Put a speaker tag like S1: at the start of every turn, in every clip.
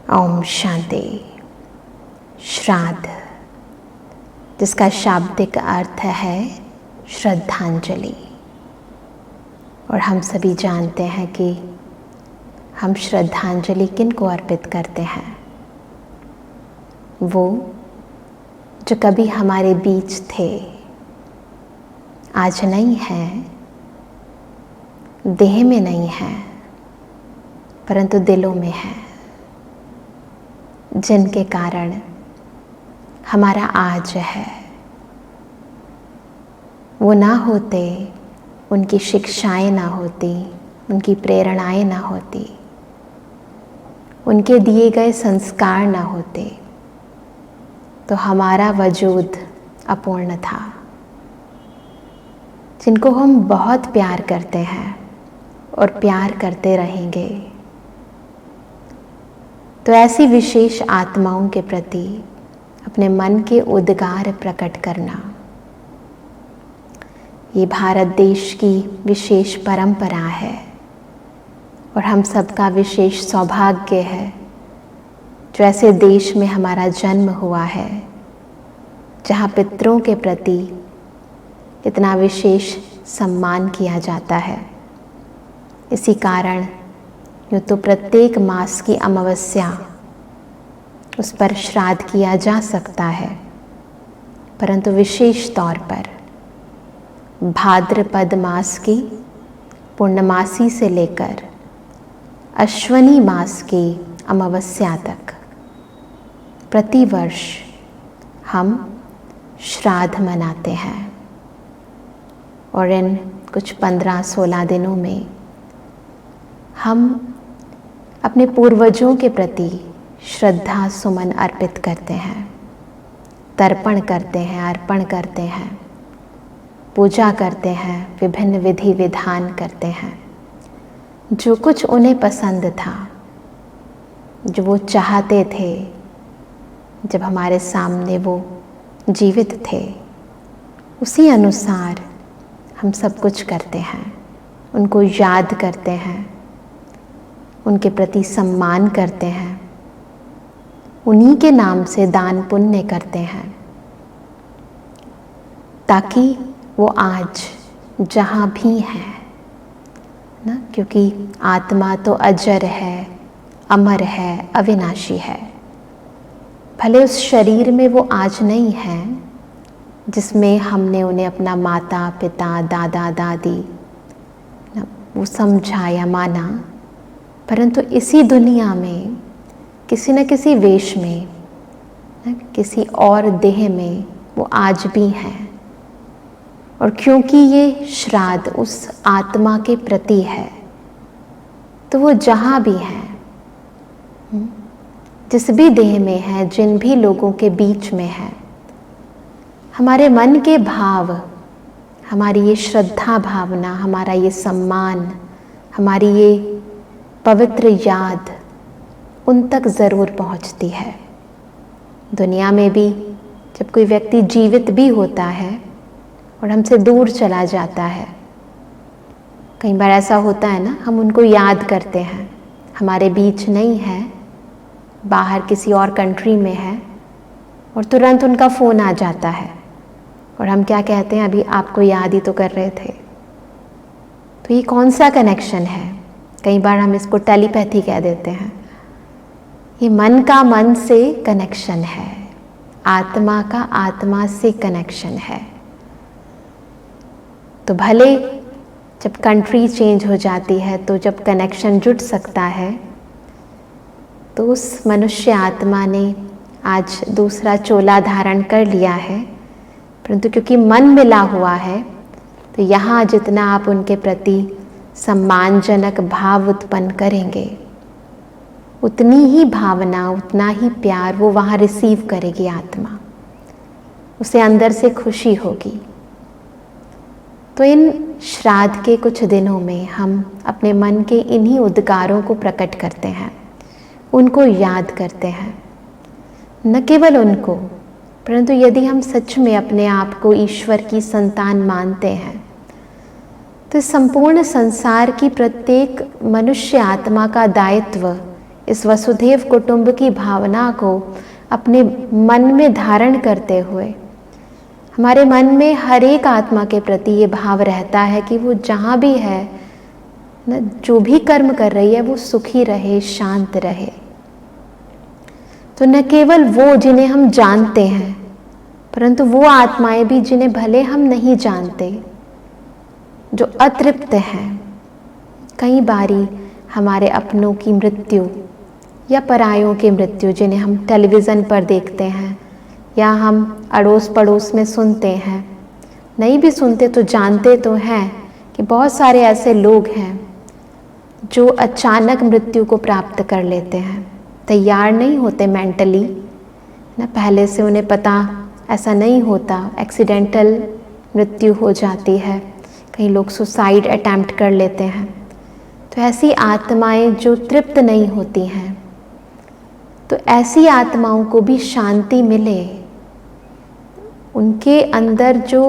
S1: ओम शांति। श्राद्ध, जिसका शाब्दिक अर्थ है श्रद्धांजलि। और हम सभी जानते हैं कि हम श्रद्धांजलि किन को अर्पित करते हैं। वो जो कभी हमारे बीच थे, आज नहीं हैं, देह में नहीं हैं, परंतु दिलों में हैं, जिनके कारण हमारा आज है। वो ना होते, उनकी शिक्षाएं ना होती, उनकी प्रेरणाएं ना होती, उनके दिए गए संस्कार ना होते, तो हमारा वजूद अपूर्ण था। जिनको हम बहुत प्यार करते हैं और प्यार करते रहेंगे, तो ऐसी विशेष आत्माओं के प्रति अपने मन के उद्गार प्रकट करना, ये भारत देश की विशेष परंपरा है और हम सबका विशेष सौभाग्य है जो ऐसे देश में हमारा जन्म हुआ है, जहाँ पितरों के प्रति इतना विशेष सम्मान किया जाता है। इसी कारण यूँ तो प्रत्येक मास की अमावस्या उस पर श्राद्ध किया जा सकता है, परंतु विशेष तौर पर भाद्रपद मास की पूर्णमासी से लेकर अश्वनी मास की अमावस्या तक प्रतिवर्ष हम श्राद्ध मनाते हैं। और इन कुछ 15-16 दिनों में हम अपने पूर्वजों के प्रति श्रद्धा सुमन अर्पित करते हैं, तर्पण करते हैं, अर्पण करते हैं, पूजा करते हैं, विभिन्न विधि विधान करते हैं। जो कुछ उन्हें पसंद था, जो वो चाहते थे, जब हमारे सामने वो जीवित थे, उसी अनुसार हम सब कुछ करते हैं। उनको याद करते हैं, उनके प्रति सम्मान करते हैं, उन्हीं के नाम से दान पुण्य करते हैं, ताकि वो आज जहाँ भी हैं ना, क्योंकि आत्मा तो अजर है, अमर है, अविनाशी है। भले उस शरीर में वो आज नहीं हैं जिसमें हमने उन्हें अपना माता पिता दादा दादी वो समझा या माना, परंतु इसी दुनिया में किसी न किसी वेश में, किसी और देह में वो आज भी हैं। और क्योंकि ये श्राद्ध उस आत्मा के प्रति है, तो वो जहाँ भी हैं, जिस भी देह में है, जिन भी लोगों के बीच में है, हमारे मन के भाव, हमारी ये श्रद्धा भावना, हमारा ये सम्मान, हमारी ये पवित्र याद उन तक ज़रूर पहुंचती है। दुनिया में भी जब कोई व्यक्ति जीवित भी होता है और हमसे दूर चला जाता है, कई बार ऐसा होता है ना, हम उनको याद करते हैं, हमारे बीच नहीं है, बाहर किसी और कंट्री में है, और तुरंत उनका फ़ोन आ जाता है और हम क्या कहते हैं, अभी आपको याद ही तो कर रहे थे। तो ये कौन सा कनेक्शन है? कई बार हम इसको टेलीपैथी कह देते हैं। ये मन का मन से कनेक्शन है, आत्मा का आत्मा से कनेक्शन है। तो भले जब कंट्री चेंज हो जाती है, तो जब कनेक्शन जुट सकता है, तो उस मनुष्य आत्मा ने आज दूसरा चोला धारण कर लिया है, परंतु क्योंकि मन मिला हुआ है, तो यहाँ जितना आप उनके प्रति सम्मानजनक भाव उत्पन्न करेंगे, उतनी ही भावना, उतना ही प्यार वो वहाँ रिसीव करेगी आत्मा, उसे अंदर से खुशी होगी। तो इन श्राद्ध के कुछ दिनों में हम अपने मन के इन्हीं उद्गारों को प्रकट करते हैं, उनको याद करते हैं। न केवल उनको, परंतु यदि हम सच में अपने आप को ईश्वर की संतान मानते हैं, तो संपूर्ण संसार की प्रत्येक मनुष्य आत्मा का दायित्व इस वसुधैव कुटुंब की भावना को अपने मन में धारण करते हुए हमारे मन में हर एक आत्मा के प्रति ये भाव रहता है कि वो जहाँ भी है ना, जो भी कर्म कर रही है वो सुखी रहे, शांत रहे। तो न केवल वो जिन्हें हम जानते हैं, परंतु वो आत्माएं भी जिन्हें भले हम नहीं जानते, जो अतृप्त हैं। कई बारी हमारे अपनों की मृत्यु या परायों की मृत्यु, जिन्हें हम टेलीविज़न पर देखते हैं या हम अड़ोस पड़ोस में सुनते हैं, नहीं भी सुनते तो जानते तो हैं कि बहुत सारे ऐसे लोग हैं जो अचानक मृत्यु को प्राप्त कर लेते हैं, तैयार नहीं होते मेंटली ना, पहले से उन्हें पता ऐसा नहीं होता, एक्सीडेंटल मृत्यु हो जाती है। कई लोग सुसाइड अटेम्प्ट कर लेते हैं। तो ऐसी आत्माएं जो तृप्त नहीं होती हैं, तो ऐसी आत्माओं को भी शांति मिले, उनके अंदर जो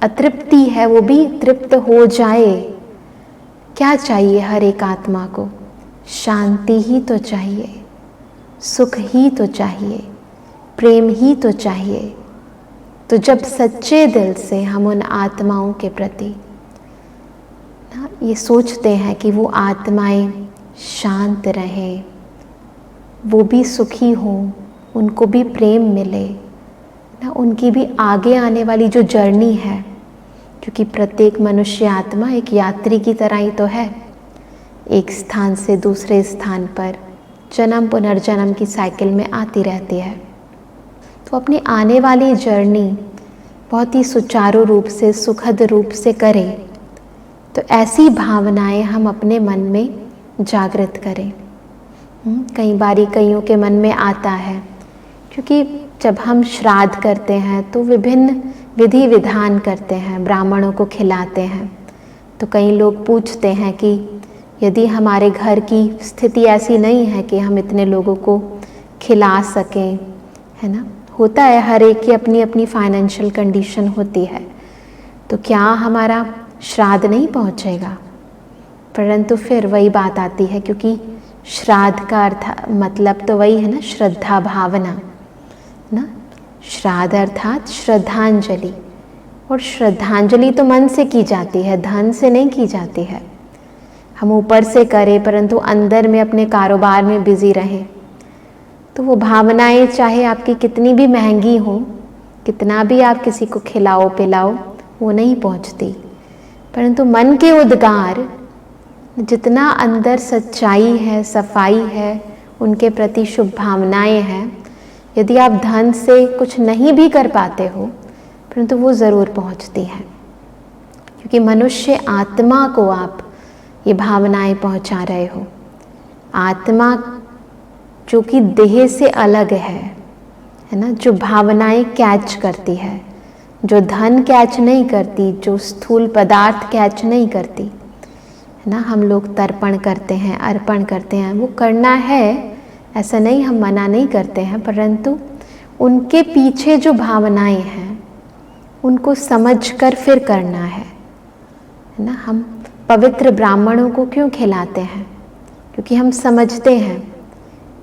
S1: अतृप्ति है वो भी तृप्त हो जाए। क्या चाहिए हर एक आत्मा को? शांति ही तो चाहिए, सुख ही तो चाहिए, प्रेम ही तो चाहिए। तो जब सच्चे दिल से हम उन आत्माओं के प्रति ना ये सोचते हैं कि वो आत्माएं शांत रहें, वो भी सुखी हों, उनको भी प्रेम मिले ना, उनकी भी आगे आने वाली जो जर्नी है, क्योंकि प्रत्येक मनुष्य आत्मा एक यात्री की तरह ही तो है, एक स्थान से दूसरे स्थान पर जन्म पुनर्जन्म की साइकिल में आती रहती है। तो अपनी आने वाली जर्नी बहुत ही सुचारू रूप से, सुखद रूप से करें। तो ऐसी भावनाएं हम अपने मन में जागृत करें। कई बारी कईयों के मन में आता है, क्योंकि जब हम श्राद्ध करते हैं तो विभिन्न विधि विधान करते हैं, ब्राह्मणों को खिलाते हैं। तो कई लोग पूछते हैं कि यदि हमारे घर की स्थिति ऐसी नहीं है कि हम इतने लोगों को खिला सकें, है ना, होता है, हर एक की अपनी अपनी फाइनेंशियल कंडीशन होती है, तो क्या हमारा श्राद्ध नहीं पहुंचेगा? परंतु फिर वही बात आती है, क्योंकि श्राद्ध का अर्थ मतलब तो वही है ना, श्रद्धा भावना ना। श्राद्ध अर्थात श्रद्धांजलि, और श्रद्धांजलि तो मन से की जाती है, धन से नहीं की जाती है। हम ऊपर से करें परंतु अंदर में अपने कारोबार में बिजी रहें, तो वो भावनाएं चाहे आपकी कितनी भी महंगी हो, कितना भी आप किसी को खिलाओ पिलाओ, वो नहीं पहुंचती। परंतु मन के उद्गार, जितना अंदर सच्चाई है, सफाई है, उनके प्रति शुभ भावनाएं हैं, यदि आप धन से कुछ नहीं भी कर पाते हो, परंतु वो ज़रूर पहुंचती है, क्योंकि मनुष्य आत्मा को आप ये भावनाएं पहुंचा रहे हो। आत्मा जो कि देह से अलग है ना, जो भावनाएं कैच करती है, जो धन कैच नहीं करती, जो स्थूल पदार्थ कैच नहीं करती, है ना। हम लोग तर्पण करते हैं, अर्पण करते हैं, वो करना है, ऐसा नहीं, हम मना नहीं करते हैं, परंतु उनके पीछे जो भावनाएं हैं उनको समझकर फिर करना है ना। हम पवित्र ब्राह्मणों को क्यों खिलाते हैं? क्योंकि हम समझते हैं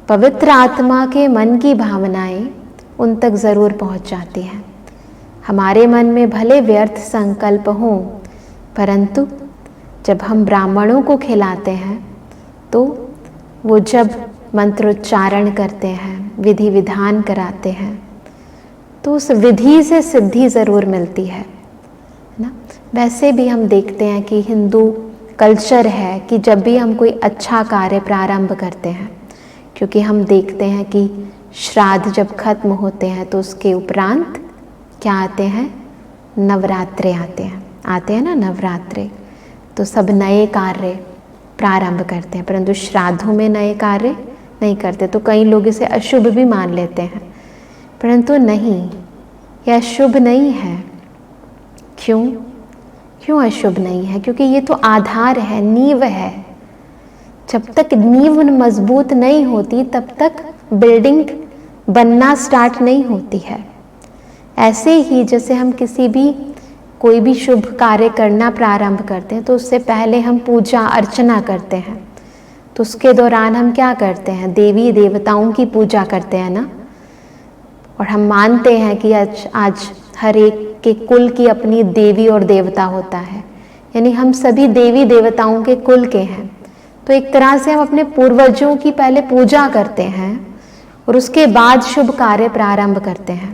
S1: पवित्र आत्मा के मन की भावनाएं उन तक ज़रूर पहुंच जाती हैं। हमारे मन में भले व्यर्थ संकल्प हों, परंतु जब हम ब्राह्मणों को खिलाते हैं तो वो जब मंत्रोच्चारण करते हैं, विधि विधान कराते हैं, तो उस विधि से सिद्धि ज़रूर मिलती है ना। वैसे भी हम देखते हैं कि हिंदू कल्चर है कि जब भी हम कोई अच्छा कार्य प्रारंभ करते हैं, क्योंकि हम देखते हैं कि श्राद्ध जब खत्म होते हैं तो उसके उपरांत क्या आते हैं? नवरात्रे आते हैं ना, नवरात्रे। तो सब नए कार्य प्रारंभ करते हैं, परंतु श्राद्धों में नए कार्य नहीं करते। तो कई लोग इसे अशुभ भी मान लेते हैं, परंतु नहीं, यह अशुभ नहीं है। क्यों अशुभ नहीं है? क्योंकि ये तो आधार है, नींव है। जब तक नींव मजबूत नहीं होती तब तक बिल्डिंग बनना स्टार्ट नहीं होती है। ऐसे ही जैसे हम कोई भी शुभ कार्य करना प्रारंभ करते हैं तो उससे पहले हम पूजा अर्चना करते हैं, तो उसके दौरान हम क्या करते हैं, देवी देवताओं की पूजा करते हैं ना। और हम मानते हैं कि आज हर एक के कुल की अपनी देवी और देवता होता है, यानी हम सभी देवी देवताओं के कुल के हैं। तो एक तरह से हम अपने पूर्वजों की पहले पूजा करते हैं और उसके बाद शुभ कार्य प्रारंभ करते हैं,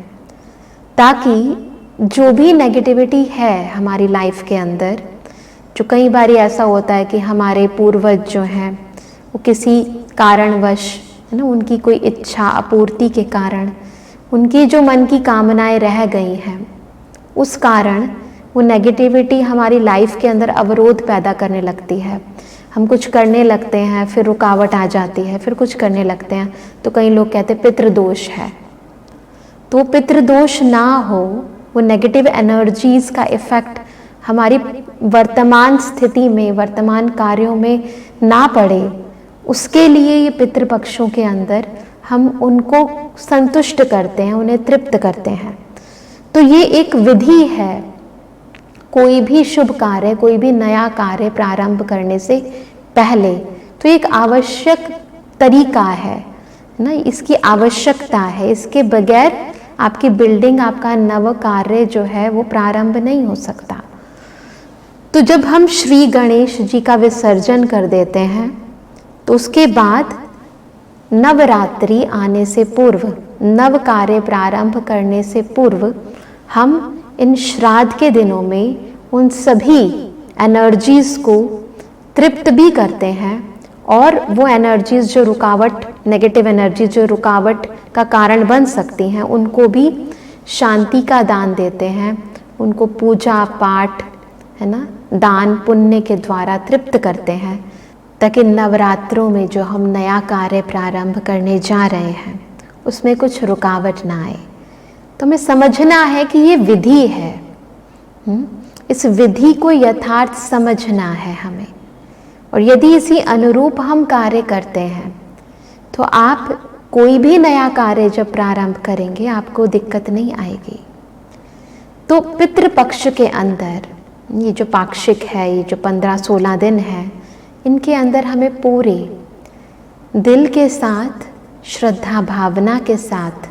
S1: ताकि जो भी नेगेटिविटी है हमारी लाइफ के अंदर, जो कई बार ऐसा होता है कि हमारे पूर्वज जो हैं वो किसी कारणवश, है ना, उनकी कोई इच्छा अपूर्ति के कारण उनकी जो मन की कामनाएं रह गई हैं, उस कारण वो नेगेटिविटी हमारी लाइफ के अंदर अवरोध पैदा करने लगती है। हम कुछ करने लगते हैं, फिर रुकावट आ जाती है, फिर कुछ करने लगते हैं, तो कई लोग कहते हैं पितृदोष है। तो पितृदोष ना हो, वो नेगेटिव एनर्जीज का इफेक्ट हमारी वर्तमान स्थिति में, वर्तमान कार्यों में ना पड़े, उसके लिए ये पितृपक्षों के अंदर हम उनको संतुष्ट करते हैं, उन्हें तृप्त करते हैं। तो ये एक विधि है। कोई भी शुभ कार्य, कोई भी नया कार्य प्रारंभ करने से पहले तो एक आवश्यक तरीका है ना, इसकी आवश्यकता है। इसके बगैर आपकी बिल्डिंग, आपका नव कार्य जो है वो प्रारंभ नहीं हो सकता। तो जब हम श्री गणेश जी का विसर्जन कर देते हैं, तो उसके बाद नवरात्रि आने से पूर्व, नव कार्य प्रारंभ करने से पूर्व, हम इन श्राद्ध के दिनों में उन सभी एनर्जीज को तृप्त भी करते हैं, और वो एनर्जीज जो रुकावट, नेगेटिव एनर्जीज जो रुकावट का कारण बन सकती हैं, उनको भी शांति का दान देते हैं, उनको पूजा पाठ, है ना, दान पुण्य के द्वारा तृप्त करते हैं, ताकि नवरात्रों में जो हम नया कार्य प्रारंभ करने जा रहे हैं उसमें कुछ रुकावट ना आए। तो हमें समझना है कि ये विधि है, इस विधि को यथार्थ समझना है हमें, और यदि इसी अनुरूप हम कार्य करते हैं तो आप कोई भी नया कार्य जब प्रारंभ करेंगे आपको दिक्कत नहीं आएगी। तो पितृपक्ष के अंदर ये जो पाक्षिक है, ये जो 15-16 दिन है, इनके अंदर हमें पूरे दिल के साथ, श्रद्धा भावना के साथ,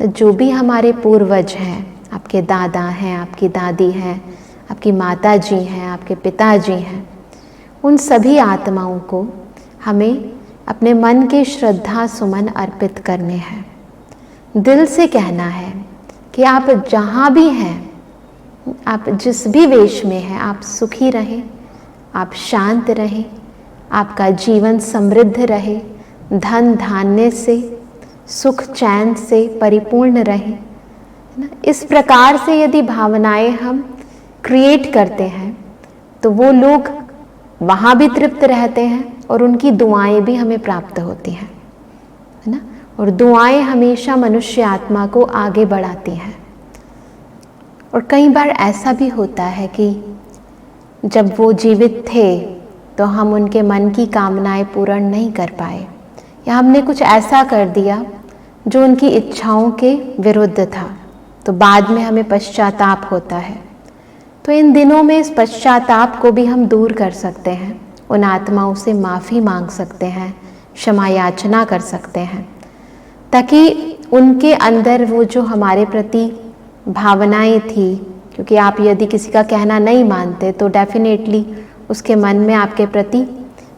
S1: जो भी हमारे पूर्वज हैं, आपके दादा हैं, आपकी दादी हैं, आपकी माता जी हैं, आपके पिताजी हैं, उन सभी आत्माओं को हमें अपने मन के श्रद्धा सुमन अर्पित करने हैं। दिल से कहना है कि आप जहाँ भी हैं, आप जिस भी वेश में हैं, आप सुखी रहें, आप शांत रहें, आपका जीवन समृद्ध रहे, धन धान्य से, सुख चैन से परिपूर्ण रहे, है ना। इस प्रकार से यदि भावनाएं हम क्रिएट करते हैं तो वो लोग वहाँ भी तृप्त रहते हैं और उनकी दुआएं भी हमें प्राप्त होती हैं, है ना। और दुआएं हमेशा मनुष्य आत्मा को आगे बढ़ाती हैं। और कई बार ऐसा भी होता है कि जब वो जीवित थे तो हम उनके मन की कामनाएं पूर्ण नहीं कर पाए, या हमने कुछ ऐसा कर दिया जो उनकी इच्छाओं के विरुद्ध था, तो बाद में हमें पश्चाताप होता है। तो इन दिनों में इस पश्चाताप को भी हम दूर कर सकते हैं, उन आत्माओं से माफ़ी मांग सकते हैं, क्षमा याचना कर सकते हैं, ताकि उनके अंदर वो जो हमारे प्रति भावनाएं थी, क्योंकि आप यदि किसी का कहना नहीं मानते तो डेफिनेटली उसके मन में आपके प्रति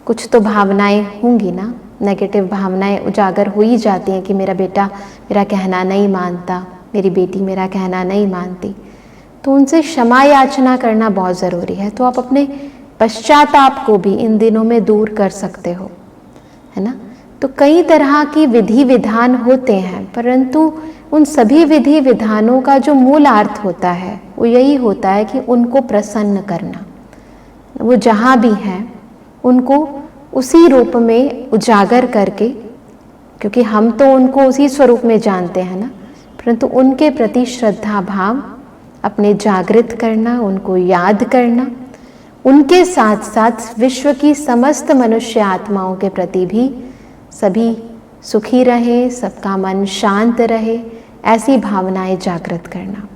S1: कुछ तो भावनाएं होंगी ना, नेगेटिव भावनाएं उजागर हो ही जाती हैं कि मेरा बेटा मेरा कहना नहीं मानता, मेरी बेटी मेरा कहना नहीं मानती। तो उनसे क्षमा याचना करना बहुत ज़रूरी है। तो आप अपने पश्चाताप को भी इन दिनों में दूर कर सकते हो, है ना। तो कई तरह की विधि विधान होते हैं, परंतु उन सभी विधि विधानों का जो मूल अर्थ होता है वो यही होता है कि उनको प्रसन्न करना। वो जहाँ भी हैं उनको उसी रूप में उजागर करके, क्योंकि हम तो उनको उसी स्वरूप में जानते हैं ना, परंतु उनके प्रति श्रद्धा भाव अपने जागृत करना, उनको याद करना, उनके साथ साथ विश्व की समस्त मनुष्य आत्माओं के प्रति भी सभी सुखी रहे, सबका मन शांत रहे, ऐसी भावनाएं जागृत करना।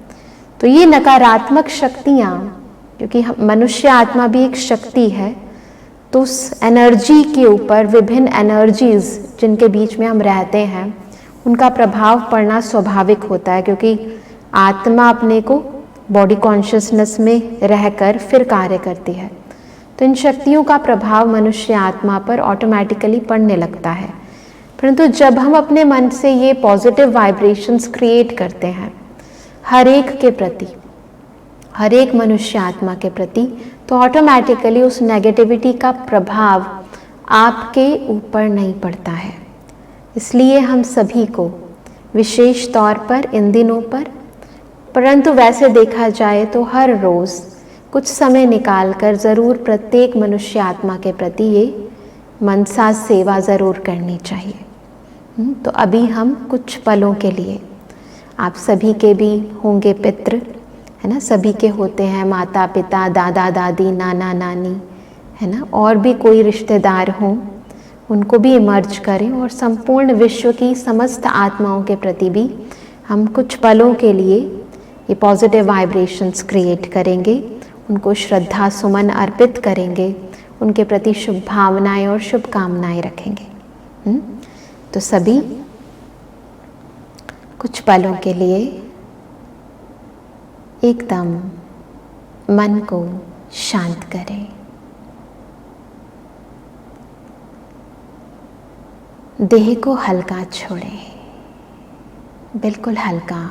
S1: तो ये नकारात्मक शक्तियाँ, क्योंकि मनुष्य आत्मा भी एक शक्ति है, तो उस एनर्जी के ऊपर विभिन्न एनर्जीज जिनके बीच में हम रहते हैं उनका प्रभाव पड़ना स्वाभाविक होता है, क्योंकि आत्मा अपने को बॉडी कॉन्शियसनेस में रहकर फिर कार्य करती है। तो इन शक्तियों का प्रभाव मनुष्य आत्मा पर ऑटोमेटिकली पड़ने लगता है। परंतु जब हम अपने मन से ये पॉजिटिव वाइब्रेशंस क्रिएट करते हैं हर एक के प्रति, हर एक मनुष्य आत्मा के प्रति, तो ऑटोमेटिकली उस नेगेटिविटी का प्रभाव आपके ऊपर नहीं पड़ता है। इसलिए हम सभी को विशेष तौर पर इन दिनों पर, परंतु वैसे देखा जाए तो हर रोज़ कुछ समय निकालकर ज़रूर प्रत्येक मनुष्य आत्मा के प्रति ये मनसा सेवा ज़रूर करनी चाहिए। तो अभी हम कुछ पलों के लिए, आप सभी के भी होंगे पितृ, है ना, सभी के होते हैं माता पिता, दादा दादी, नाना नानी, है ना, और भी कोई रिश्तेदार हों उनको भी इमर्ज करें, और संपूर्ण विश्व की समस्त आत्माओं के प्रति भी हम कुछ पलों के लिए ये पॉजिटिव वाइब्रेशंस क्रिएट करेंगे, उनको श्रद्धा सुमन अर्पित करेंगे, उनके प्रति शुभ भावनाएं और शुभकामनाएं रखेंगे। तो सभी कुछ पलों के लिए एकदम मन को शांत करें, देह को हल्का छोड़ें, बिल्कुल हल्का,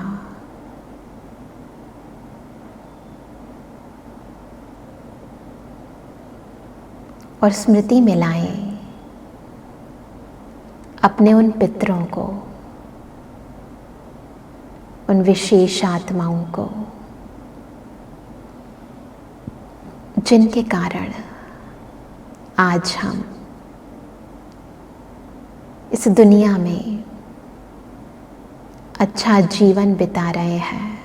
S1: और स्मृति में लाएं अपने उन पितरों को, उन विशेष आत्माओं को जिनके कारण आज हम इस दुनिया में अच्छा जीवन बिता रहे हैं,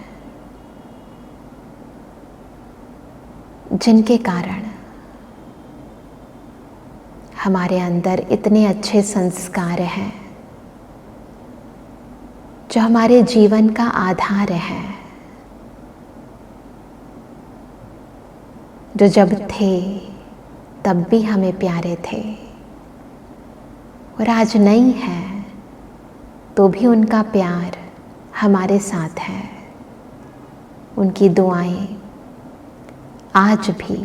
S1: जिनके कारण हमारे अंदर इतने अच्छे संस्कार हैं जो हमारे जीवन का आधार है, जो जब थे तब भी हमें प्यारे थे और आज नहीं है तो भी उनका प्यार हमारे साथ है। उनकी दुआएं आज भी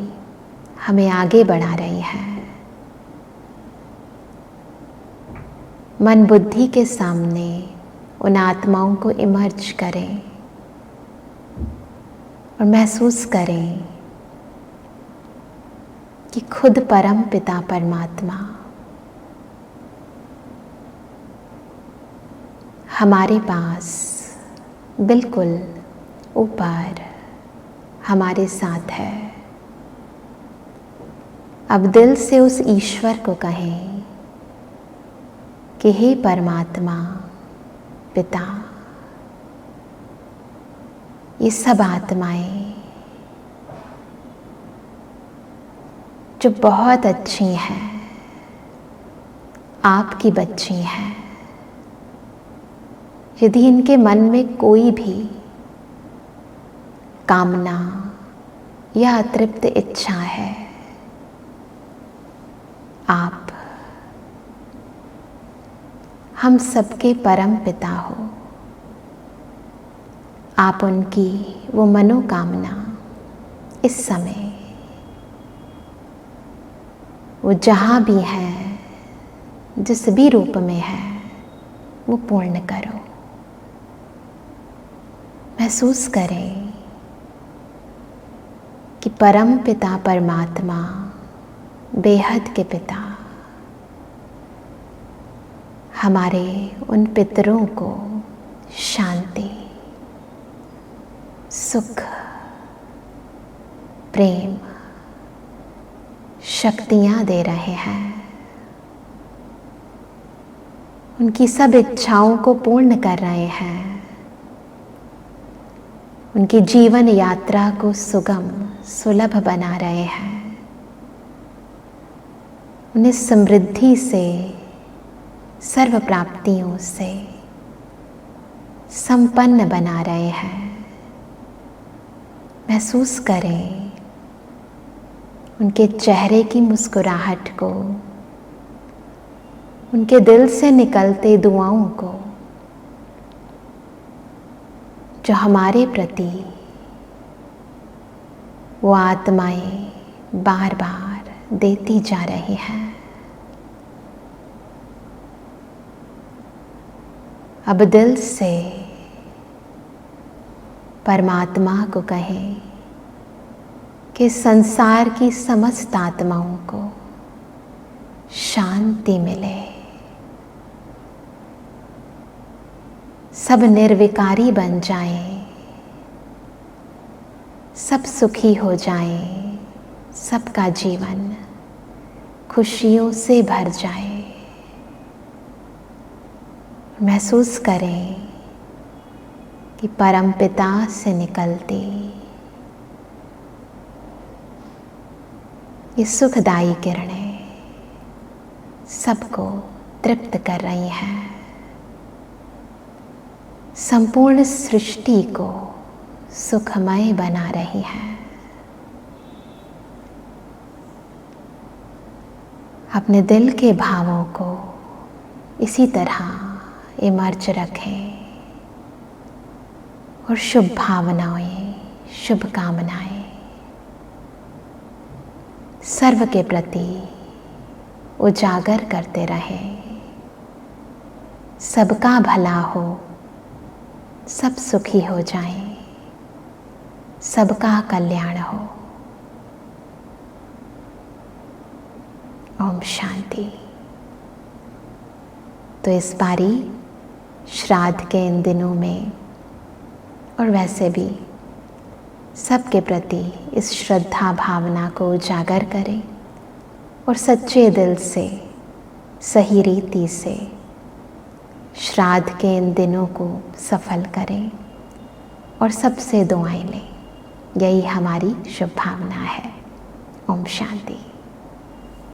S1: हमें आगे बढ़ा रही हैं। मन बुद्धि के सामने उन आत्माओं को इमर्ज करें और महसूस करें कि खुद परम पिता परमात्मा हमारे पास बिल्कुल ऊपर हमारे साथ है। अब दिल से उस ईश्वर को कहें कि हे परमात्मा पिता, ये सब आत्माएं जो बहुत अच्छी हैं, आपकी बच्ची हैं, यदि इनके मन में कोई भी कामना या अतृप्त इच्छा है, आप हम सबके परम पिता हो, आप उनकी वो मनोकामना इस समय वो जहाँ भी है, जिस भी रूप में है, वो पूर्ण करो। महसूस करें कि परम पिता परमात्मा, बेहद के पिता हमारे उन पितरों को शांति, सुख, प्रेम, शक्तियाँ दे रहे हैं। उनकी सब इच्छाओं को पूर्ण कर रहे हैं। उनकी जीवन यात्रा को सुगम, सुलभ बना रहे हैं। उन्हें समृद्धि से, सर्व प्राप्तियों से संपन्न बना रहे हैं। महसूस करें उनके चेहरे की मुस्कुराहट को, उनके दिल से निकलते दुआओं को, जो हमारे प्रति वो आत्माएं बार बार देती जा रही हैं। अब दिल से परमात्मा को कहें कि संसार की समस्त आत्माओं को शांति मिले, सब निर्विकारी बन जाएं, सब सुखी हो जाएं, सबका जीवन खुशियों से भर जाए। महसूस करें कि परमपिता से निकलती ये सुखदायी किरणें सबको तृप्त कर रही हैं, संपूर्ण सृष्टि को सुखमय बना रही हैं। अपने दिल के भावों को इसी तरह इमर्ज रखें और शुभ भावनाएं, शुभकामनाएं सर्व के प्रति उजागर करते रहें। सबका भला हो, सब सुखी हो जाएं, सबका कल्याण हो। ओम शांति। तो इस बारी श्राद्ध के इन दिनों में और वैसे भी सबके प्रति इस श्रद्धा भावना को उजागर करें और सच्चे दिल से, सही रीति से श्राद्ध के इन दिनों को सफल करें और सबसे दुआएं लें। यही हमारी शुभ भावना है। ओम शांति।